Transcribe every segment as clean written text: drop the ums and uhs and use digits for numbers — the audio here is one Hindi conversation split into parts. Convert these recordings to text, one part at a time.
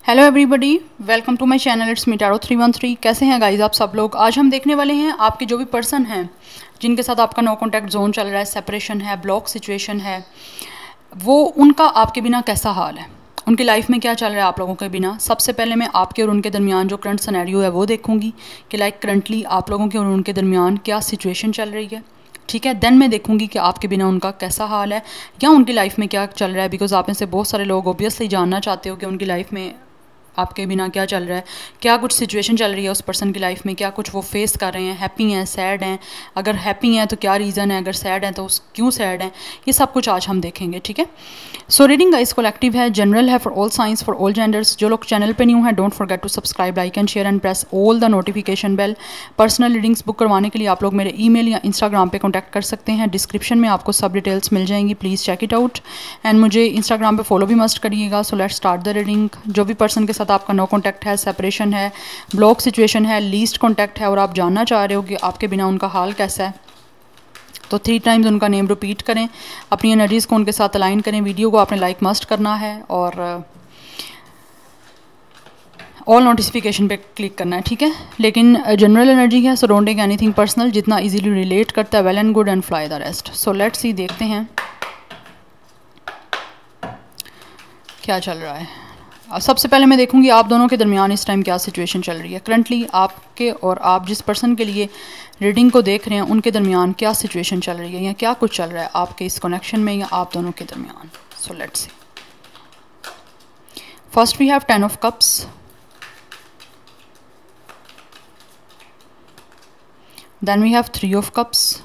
Hello everybody, welcome to my channel it's me tarot 313। कैसे हैं गाइस आप सब लोग। आज हम देखने वाले हैं आपके जो भी पर्सन हैं जिनके साथ आपका नो कॉन्टैक्ट जोन चल रहा है, सेपरेशन है, ब्लॉक सिचुएशन है, वो उनका आपके बिना कैसा हाल है, उनकी लाइफ में क्या चल रहा है आप लोगों के बिना। सबसे पहले मैं आपके और उनके दरमियान जो करंट सिनेरियो है वो देखूंगी कि लाइक करंटली आप लोगों के और उनके दरमियान क्या सिचुएशन चल रही है, ठीक है। देन मैं देखूंगी कि आपके बिना उनका कैसा हाल है या उनकी लाइफ में क्या चल रहा है। बिकॉज आप में से बहुत सारे लोग ऑब्वियसली जानना चाहते हो कि उनकी लाइफ में आपके बिना क्या चल रहा है, क्या कुछ सिचुएशन चल रही है उस पर्सन की लाइफ में, क्या कुछ वो फेस कर रहे हैं, हैप्पी हैं, सैड हैं, अगर हैप्पी हैं तो क्या रीज़न है, अगर सैड हैं तो उस क्यों सैड हैं, ये सब कुछ आज हम देखेंगे, ठीक है। सो रीडिंग गाइस कलेक्टिव है, जनरल है, for all signs, for all genders. जो लोग चैनल पे न्यू हैं don't forget to subscribe, like and share and press all the notification bell. Personal readings book करवाने के लिए आप लोग मेरे ईमेल या इंस्टाग्राम पे कॉन्टैक्ट कर सकते हैं, डिस्क्रिप्शन में आपको सब डिटेल्स मिल जाएंगी, please check it out. And मुझे इंस्टाग्राम पे फॉलो भी मस्ट करिएगा। So let's start the reading. जो भी पर्सन के साथ आपका नो कॉन्टैक्ट है, सेपरेशन है, ब्लॉक सिचुएशन है, लीस्ट कॉन्टैक्ट है और आप जानना चाह रहे हो कि आपके बिना उनका हाल कैसा है, तो 3 टाइम्स उनका नेम रिपीट करें, अपनी एनर्जीज़ को उनके साथ अलाइन करें। वीडियो को आपने लाइक मस्ट करना है और ऑल नोटिफिकेशन पे क्लिक करना है, ठीक है। लेकिन जनरल एनर्जी है, so don't take anything personal, जितना इजीली रिलेट करता है well and good and fly the rest. So let's see, देखते हैं क्या चल रहा है। सबसे पहले मैं देखूंगी आप दोनों के दरमियान इस टाइम क्या सिचुएशन चल रही है। करंटली आपके और आप जिस पर्सन के लिए रीडिंग को देख रहे हैं उनके दरमियान क्या सिचुएशन चल रही है या क्या कुछ चल रहा है आपके इस कनेक्शन में या आप दोनों के दरमियान। So let's see. First we have 10 of cups, then we have 3 of cups.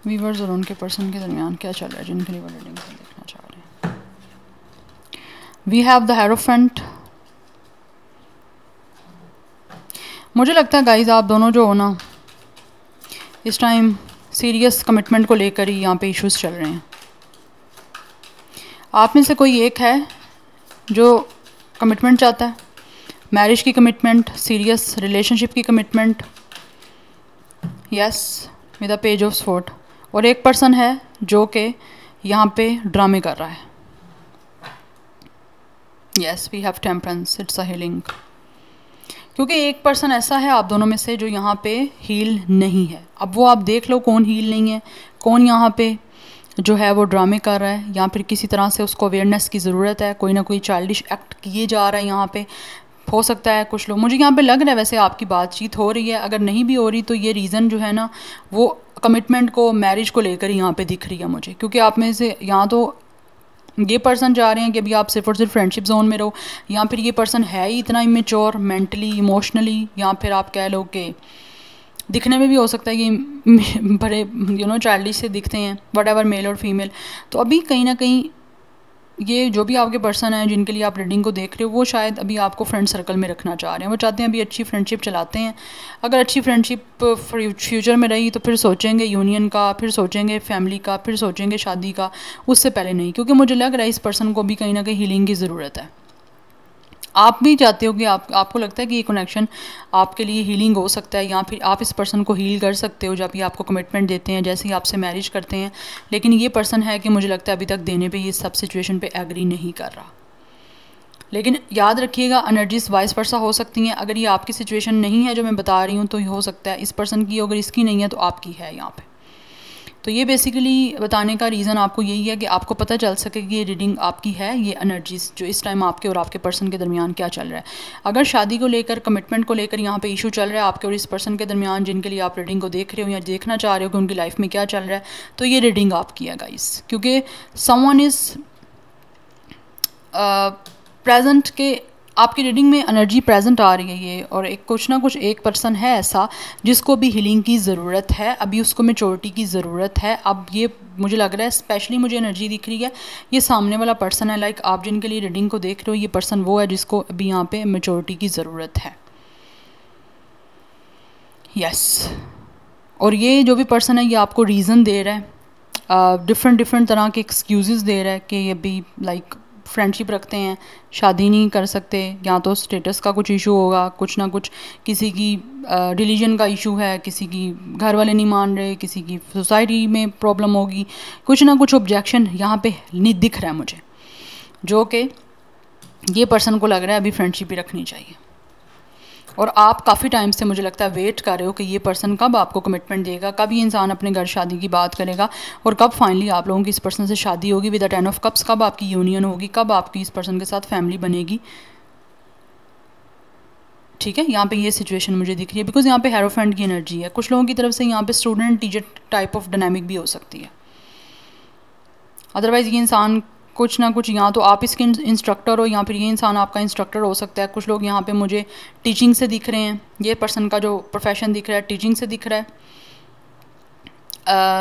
Viewers और उनके पर्सन के दरमियान क्या चल रहा है जिनके लिए वो रीडिंग देखना चाह रहे हैं। We have the hierophant. मुझे लगता है गाइज आप दोनों जो हो ना इस टाइम सीरियस कमिटमेंट को लेकर ही यहाँ पे इश्यूज चल रहे हैं। आप में से कोई एक है जो कमिटमेंट चाहता है, मैरिज की कमिटमेंट, सीरियस रिलेशनशिप की commitment, yes, with the page of sword. और एक पर्सन है जो कि यहाँ पे ड्रामे कर रहा है। Yes, we have temperance, it's a healing. क्योंकि एक पर्सन ऐसा है आप दोनों में से जो यहाँ पे हील नहीं है। अब वो आप देख लो कौन हील नहीं है, कौन यहाँ पे जो है वो ड्रामे कर रहा है या फिर किसी तरह से उसको अवेयरनेस की ज़रूरत है, कोई ना कोई चाइल्डिश एक्ट किए जा रहा है यहाँ पे। हो सकता है कुछ लोग, मुझे यहाँ पे लग रहा है, वैसे आपकी बातचीत हो रही है, अगर नहीं भी हो रही तो ये रीज़न जो है ना वो कमिटमेंट को, मैरिज को लेकर यहाँ पे दिख रही है मुझे। क्योंकि आप में से यहाँ तो ये पर्सन चाह रहे हैं कि अभी आप सिर्फ और सिर्फ फ्रेंडशिप जोन में रहो, या फिर ये पर्सन है ही इतना इमेच्योर मेंटली, इमोशनली, या फिर आप कह लो कि दिखने में भी हो सकता है कि बड़े चाइल्डिश से दिखते हैं, वट एवर मेल और फीमेल। तो अभी कहीं ना कहीं ये जो भी आपके पर्सन हैं जिनके लिए आप रीडिंग को देख रहे हो वो शायद अभी आपको फ्रेंड सर्कल में रखना चाह रहे हैं। वो चाहते हैं अभी अच्छी फ्रेंडशिप चलाते हैं। अगर अच्छी फ्रेंडशिप फ्यूचर में रही तो फिर सोचेंगे यूनियन का, फिर सोचेंगे फैमिली का, फिर सोचेंगे शादी का, उससे पहले नहीं। क्योंकि मुझे लग रहा है इस पर्सन को भी कहीं ना कहीं हीलिंग की ज़रूरत है। आप भी चाहते हो कि आपको लगता है कि ये कनेक्शन आपके लिए हीलिंग हो सकता है, या फिर आप इस पर्सन को हील कर सकते हो जब ये आपको कमिटमेंट देते हैं, जैसे ही आपसे मैरिज करते हैं। लेकिन ये पर्सन है कि मुझे लगता है अभी तक देने पे ये सब सिचुएशन पे एग्री नहीं कर रहा। लेकिन याद रखिएगा एनर्जीज वाइस वर्सा हो सकती हैं। अगर ये आपकी सिचुएशन नहीं है जो मैं बता रही हूँ तो हो सकता है इस पर्सन की, अगर इसकी नहीं है तो आपकी है यहाँ पे। तो ये बेसिकली बताने का रीज़न आपको यही है कि आपको पता चल सके कि ये रीडिंग आपकी है, ये एनर्जीज जो इस टाइम आपके और आपके पर्सन के दरमियान क्या चल रहा है। अगर शादी को लेकर, कमिटमेंट को लेकर यहाँ पे इशू चल रहा है आपके और इस पर्सन के दरमियान जिनके लिए आप रीडिंग को देख रहे हो या देखना चाह रहे हो कि उनकी लाइफ में क्या चल रहा है, तो ये रीडिंग आपकी है गाइस। क्योंकि समवन इज़ प्रेजेंट के आपकी रीडिंग में एनर्जी प्रेजेंट आ रही है ये, और एक कुछ ना कुछ एक पर्सन है ऐसा जिसको भी हीलिंग की ज़रूरत है, अभी उसको मैच्योरिटी की ज़रूरत है। अब ये मुझे लग रहा है, स्पेशली मुझे एनर्जी दिख रही है ये सामने वाला पर्सन है, लाइक आप जिनके लिए रीडिंग को देख रहे हो ये पर्सन वो है जिसको अभी यहाँ पे मैच्योरिटी की ज़रूरत है। यस, और ये जो भी पर्सन है ये आपको रीज़न दे रहा है, डिफरेंट तरह के एक्सक्यूज़ दे रहा है कि ये भी लाइक फ्रेंडशिप रखते हैं, शादी नहीं कर सकते, या तो स्टेटस का कुछ इशू होगा, कुछ ना कुछ, किसी की रिलीजन का इशू है, किसी की घर वाले नहीं मान रहे, किसी की सोसाइटी में प्रॉब्लम होगी, कुछ ना कुछ ऑब्जेक्शन यहाँ पे नहीं दिख रहा है मुझे। जो कि ये पर्सन को लग रहा है अभी फ्रेंडशिप ही रखनी चाहिए। और आप काफ़ी टाइम से मुझे लगता है वेट कर रहे हो कि ये पर्सन कब आपको कमिटमेंट देगा, कब ये इंसान अपने घर शादी की बात करेगा और कब फाइनली आप लोगों की इस पर्सन से शादी होगी विद द 10 ऑफ कप्स, कब आपकी यूनियन होगी, कब आपकी इस पर्सन के साथ फैमिली बनेगी। ठीक है, यहाँ पे ये सिचुएशन मुझे दिख रही है बिकॉज यहाँ पे हेरोफेंट की एनर्जी है। कुछ लोगों की तरफ से यहाँ पे student teacher type of dynamic भी हो सकती है। अदरवाइज़ ये इंसान कुछ ना कुछ, यहाँ तो आप इसके इंस्ट्रक्टर हो या फिर ये इंसान आपका इंस्ट्रक्टर हो सकता है। कुछ लोग यहाँ पे मुझे टीचिंग से दिख रहे हैं, ये पर्सन का जो प्रोफेशन दिख रहा है टीचिंग से दिख रहा है।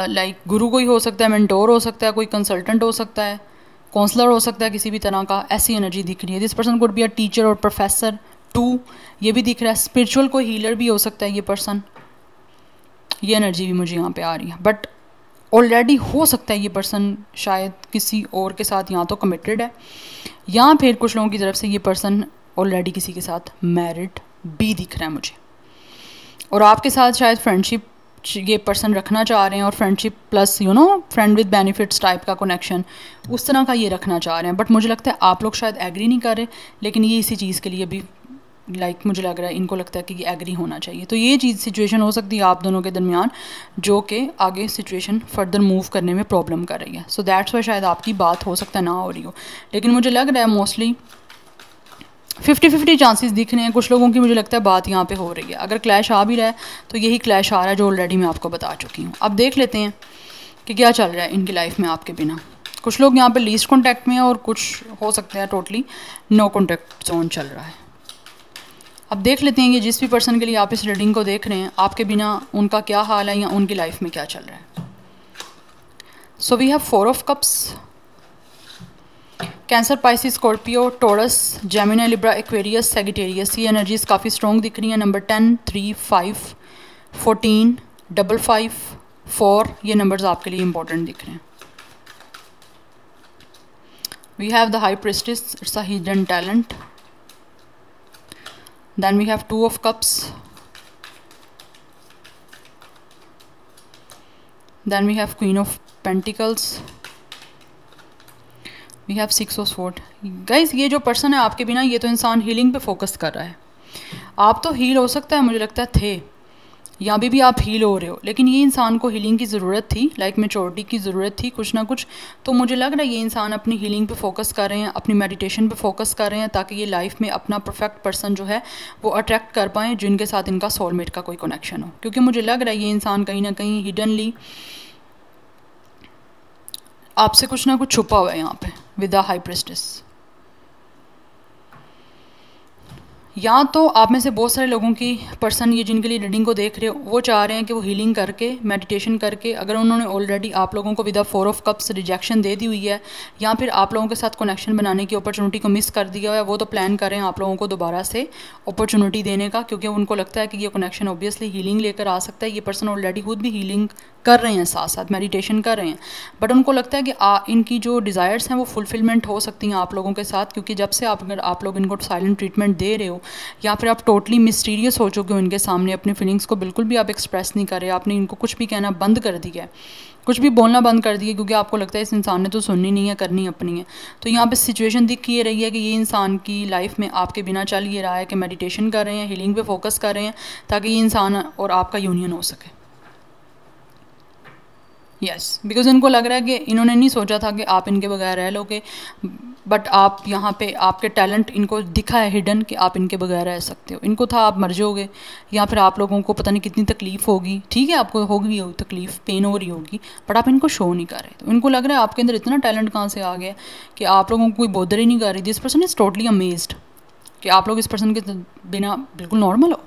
लाइक गुरु कोई हो सकता है, मेंटोर हो सकता है, कोई कंसल्टेंट हो सकता है, काउंसलर हो सकता है किसी भी तरह का, ऐसी एनर्जी दिख रही है। This person could be a teacher और प्रोफेसर टू, ये भी दिख रहा है। स्पिरिचुअल कोई हीलर भी हो सकता है ये पर्सन, ये एनर्जी भी मुझे यहाँ पे आ रही है। बट ऑलरेडी हो सकता है ये पर्सन शायद किसी और के साथ यहाँ तो कमिटेड है, या फिर कुछ लोगों की तरफ से ये पर्सन ऑलरेडी किसी के साथ मैरिड भी दिख रहा है मुझे। और आपके साथ शायद फ्रेंडशिप ये पर्सन रखना चाह रहे हैं और friendship plus friend with benefits type का कनेक्शन उस तरह का ये रखना चाह रहे हैं। बट मुझे लगता है आप लोग शायद एग्री नहीं कर रहे, लेकिन ये इसी चीज़ के लिए भी मुझे लग रहा है इनको लगता है कि ये एग्री होना चाहिए। तो ये चीज़ सिचुएशन हो सकती है आप दोनों के दरमियान जो कि आगे सिचुएशन फर्दर मूव करने में प्रॉब्लम कर रही है। सो दैट्स वाई शायद आपकी बात हो सकता है ना हो रही हो, लेकिन मुझे लग रहा है मोस्टली 50-50 चांसेस दिख रहे हैं। कुछ लोगों की मुझे लगता है बात यहाँ पे हो रही है। अगर क्लैश आ भी रहा है तो यही क्लैश आ रहा है जो ऑलरेडी मैं आपको बता चुकी हूँ। अब देख लेते हैं कि क्या चल रहा है इनकी लाइफ में आपके बिना। कुछ लोग यहाँ पे लीस्ट कॉन्टैक्ट में हैं और कुछ हो सकता है टोटली नो कॉन्टैक्ट जोन चल रहा है। अब देख लेते हैं कि जिस भी पर्सन के लिए आप इस रीडिंग को देख रहे हैं आपके बिना उनका क्या हाल है या उनकी लाइफ में क्या चल रहा है। So we have 4 of cups, Cancer, Pisces, Scorpio, Taurus, Gemini, Libra, Aquarius, Sagittarius. ये एनर्जीज काफ़ी स्ट्रॉन्ग दिख रही हैं। नंबर 10, 3, 5, 14, 5, 4 ये नंबर्स आपके लिए इंपॉर्टेंट दिख रहे हैं। We have the high priestess, it's a hidden talent. Then we have 2 of cups. Then we have Queen of Pentacles. We have 6 of Swords. Guys, ये जो पर्सन है आपके बिना, ये तो इंसान हीलिंग पे फोकस कर रहा है। आप तो हील हो सकता है मुझे लगता है थे, यहाँ भी आप हील हो रहे हो, लेकिन ये इंसान को हीलिंग की ज़रूरत थी, लाइक मैच्योरिटी की ज़रूरत थी कुछ ना कुछ। तो मुझे लग रहा है ये इंसान अपनी हीलिंग पे फोकस कर रहे हैं, अपनी मेडिटेशन पे फोकस कर रहे हैं, ताकि ये लाइफ में अपना परफेक्ट पर्सन जो है वो अट्रैक्ट कर पाएँ जिनके साथ इनका सोलमेट का कोई कनेक्शन हो। क्योंकि मुझे लग रहा है ये इंसान कहीं ना कहीं हिडनली आपसे कुछ ना कुछ छुपा हुआ है यहाँ पे विद द हाई प्रिस्टेस। या तो आप में से बहुत सारे लोगों की पर्सन ये जिनके लिए रीडिंग को देख रहे हो वो चाह रहे हैं कि वो हीलिंग करके मेडिटेशन करके, अगर उन्होंने ऑलरेडी आप लोगों को विद 4 ऑफ कप्स रिजेक्शन दे दी हुई है या फिर आप लोगों के साथ कनेक्शन बनाने की अपॉर्चुनिटी को मिस कर दिया हुआ है, वो तो प्लान कर रहे हैं आप लोगों को दोबारा से अपॉर्चुनिटी देने का, क्योंकि उनको लगता है कि ये कनेक्शन ऑब्वियसली हीलिंग लेकर आ सकता है। ये पर्सन ऑलरेडी खुद भी हीलिंग कर रहे हैं, साथ साथ मेडिटेशन कर रहे हैं, बट उनको लगता है कि इनकी जो डिज़ायर्स हैं वो फुलफिलमेंट हो सकती हैं आप लोगों के साथ, क्योंकि जब से अगर आप लोग इनको साइलेंट ट्रीटमेंट दे रहे हो या फिर आप टोटली मिस्टीरियस हो चुके हो इनके सामने, अपनी फीलिंग्स को बिल्कुल भी आप एक्सप्रेस नहीं कर रहे, आपने इनको कुछ भी कहना बंद कर दिया है, कुछ भी बोलना बंद कर दिया, क्योंकि आपको लगता है इस इंसान ने तो सुननी नहीं है, करनी अपनी है। तो यहाँ पे सिचुएशन दिख ये रही है कि ये इंसान की लाइफ में आपके बिना चल ये रहा है कि मेडिटेशन कर रहे हैं, हीलिंग पे फोकस कर रहे हैं, ताकि ये इंसान और आपका यूनियन हो सके। यस, बिकॉज इनको लग रहा है कि इन्होंने नहीं सोचा था कि आप इनके बगैर रह लोगे, बट आप यहाँ पे आपके टैलेंट इनको दिखा है हिडन कि आप इनके बगैर रह सकते हो। इनको था आप मर जाओगे या फिर आप लोगों को पता नहीं कितनी तकलीफ़ होगी, ठीक है आपको होगी तकलीफ़, पेन हो रही होगी, बट आप इनको शो नहीं कर रहे। तो इनको लग रहा है आपके अंदर इतना टैलेंट कहाँ से आ गया कि आप लोगों को कोई बोदर ही नहीं कर रही। This person is totally amazed कि आप लोग इस पर्सन के बिना बिल्कुल नॉर्मल हो।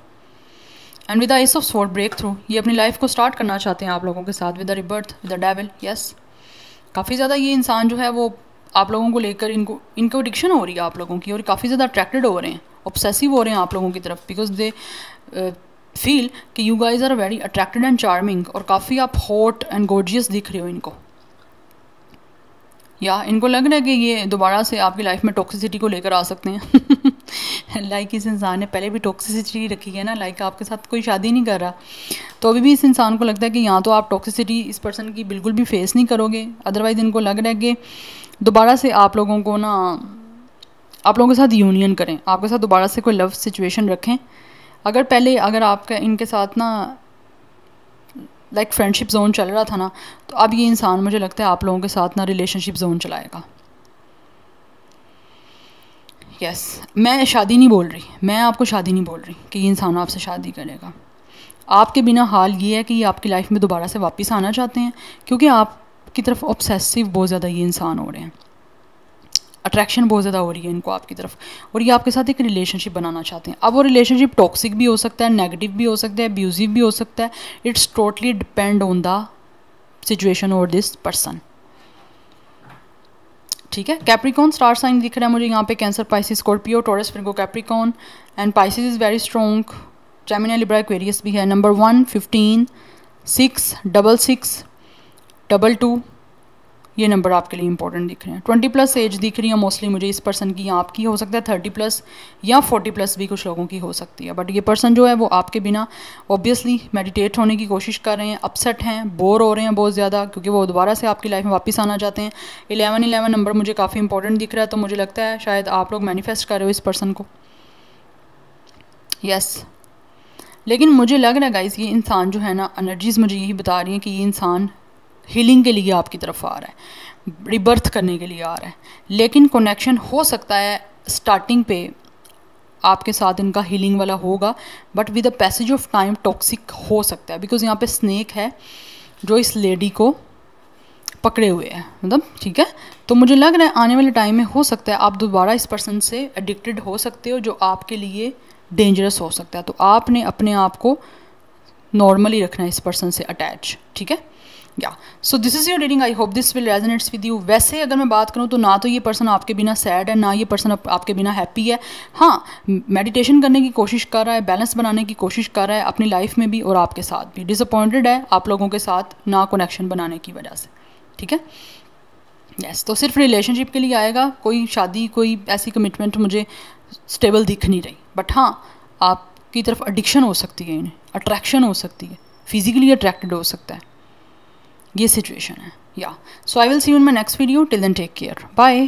And with the ace of sword break through, ये अपनी लाइफ को स्टार्ट करना चाहते हैं आप लोगों के साथ with the rebirth, with the devil. Yes, काफ़ी ज़्यादा ये इंसान जो है वो आप लोगों को लेकर इनको एडिक्शन हो रही है आप लोगों की, और काफ़ी ज़्यादा अट्रैक्टेड हो रहे हैं, ऑब्सेसिव हो रहे हैं आप लोगों की तरफ, बिकॉज दे फील कि you guys are very attracted and charming, और काफ़ी आप हॉट एंड गॉर्जियस दिख रहे हो इनको। या इनको लग रहा है कि ये दोबारा से आपकी लाइफ में टॉक्सिसिटी को लेकर आ सकते हैं। लाइक इस इंसान ने पहले भी टॉक्सिसिटी रखी है ना, लाइक आपके साथ कोई शादी नहीं कर रहा, तो अभी भी इस इंसान को लगता है कि यहाँ तो आप टॉक्सिसिटी इस पर्सन की बिल्कुल भी फेस नहीं करोगे। अदरवाइज़ इनको लग रहा है कि दोबारा से आप लोगों को ना, आप लोगों के साथ यूनियन करें, आपके साथ दोबारा से कोई लव सिचुएशन रखें। अगर पहले अगर आपका इनके साथ ना लाइक फ्रेंडशिप जोन चल रहा था ना, तो अब ये इंसान मुझे लगता है आप लोगों के साथ ना रिलेशनशिप जोन चलाएगा। यस, मैं शादी नहीं बोल रही, मैं आपको शादी नहीं बोल रही कि ये इंसान आपसे शादी करेगा। आपके बिना हाल ये है कि ये आपकी लाइफ में दोबारा से वापस आना चाहते हैं, क्योंकि आपकी तरफ ऑब्सेसिव बहुत ज़्यादा ये इंसान हो रहे हैं, अट्रैक्शन बहुत ज़्यादा हो रही है इनको आपकी तरफ, और ये आपके साथ एक रिलेशनशिप बनाना चाहते हैं। अब वो रिलेशनशिप टॉक्सिक भी हो सकता है, नेगेटिव भी हो सकता है, अब्यूजिव भी हो सकता है। It's totally depend on the situation और दिस पर्सन। ठीक है, कैप्रिकॉन स्टार साइन दिख रहा है मुझे यहाँ पे, cancer, Pisces, Scorpio, taurus, Virgo, Capricorn and Pisces is very strong. Gemini, Libra, Aquarius भी है। नंबर 1, 15, 6, 66, 22, ये नंबर आपके लिए इंपॉर्टेंट दिख रहे हैं। 20+ एज दिख रही है मोस्टली मुझे इस पर्सन की, आपकी हो सकता है 30+ या 40+ भी कुछ लोगों की हो सकती है। बट ये पर्सन जो है वो आपके बिना ऑब्वियसली मेडिटेट होने की कोशिश कर रहे हैं, अपसेट हैं, बोर हो रहे हैं बहुत ज़्यादा, क्योंकि वो दोबारा से आपकी लाइफ में वापस आना चाहते हैं। 11 नंबर मुझे काफ़ी इंपॉर्टेंट दिख रहा है, तो मुझे लगता है शायद आप लोग मैनिफेस्ट कर रहे हो इस पर्सन को। यस, लेकिन मुझे लग रहा है गाइस, ये इंसान जो है ना, एनर्जीज़ मुझे यही बता रही हैं कि ये इंसान हीलिंग के लिए आपकी तरफ आ रहा है, रिबर्थ करने के लिए आ रहा है। लेकिन कनेक्शन हो सकता है स्टार्टिंग पे आपके साथ इनका हीलिंग वाला होगा, but with the passage of time toxic हो सकता है, बिकॉज यहाँ पे स्नेक है जो इस लेडी को पकड़े हुए है, मतलब ठीक है। तो मुझे लग रहा है आने वाले टाइम में हो सकता है आप दोबारा इस पर्सन से एडिक्टेड हो सकते हो, जो आपके लिए डेंजरस हो सकता है। तो आपने अपने आप को नॉर्मली रखना है इस पर्सन से अटैच, ठीक है। Yeah so this is your reading, I hope this will resonates with you. वैसे अगर मैं बात करूँ तो ना तो ये पर्सन आपके बिना सैड है, ना ये पर्सन आपके बिना हैप्पी है। हाँ, मेडिटेशन करने की कोशिश कर रहा है, बैलेंस बनाने की कोशिश कर रहा है अपनी लाइफ में भी और आपके साथ भी। डिसअपॉइंटेड है आप लोगों के साथ ना कनेक्शन बनाने की वजह से, ठीक है। यस, तो सिर्फ रिलेशनशिप के लिए आएगा, कोई शादी, कोई ऐसी कमिटमेंट मुझे स्टेबल दिख नहीं रही। बट हाँ, आपकी तरफ एडिक्शन हो सकती है, इन्हें अट्रैक्शन हो सकती है, फिजिकली अट्रैक्टेड हो सकता है, ये सिचुएशन है। Yeah so I will see you in my next video, till then take care, bye.